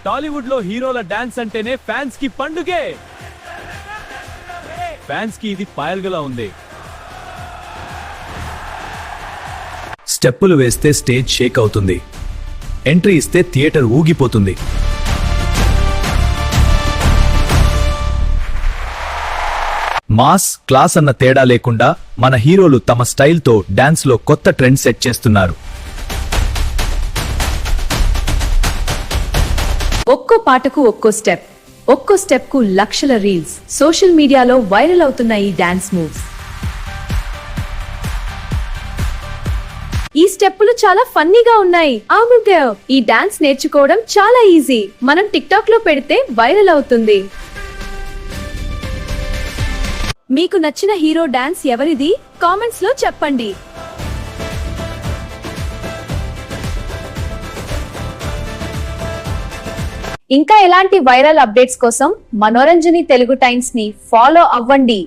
టాలీవుడ్ లో హీరోల డాన్స్ అంటేనే ఫ్యాన్స్ కి పండుగే. ఫ్యాన్స్ కి ఇది పాయల్గలా ఉంది. స్టెప్పులు వేస్తే స్టేజ్ షేక్ అవుతుంది, ఎంట్రీ ఇస్తే థియేటర్ ఊగిపోతుంది. మాస్ క్లాస్ అన్న తేడా లేకుండా మన హీరోలు తమ స్టైల్తో డాన్స్ లో కొత్త ట్రెండ్ సెట్ చేస్తున్నారు. ఒక్కో పాటకు ఒక్కో స్టెప్, ఒక్కో స్టెప్ కు లక్షల రీల్స్, సోషల్ మీడియాలో వైరల్ అవుతున్న ఈ డాన్స్ మూవ్స్. ఈ స్టెప్పులు చాలా ఫన్నీగా ఉన్నాయి. అవునుదేవ్, ఈ డాన్స్ నేర్చుకోవడం చాలా ఈజీ. మనం టిక్టాక్ లో పెడితే వైరల్ అవుతుంది. మీకు నచ్చిన హీరో డాన్స్ ఎవరిది? కామెంట్స్ లో చెప్పండి. ఇంకా ఎలాంటి వైరల్ అప్డేట్స్ కోసం మనోరంజని తెలుగు టైమ్స్ ని ఫాలో అవ్వండి.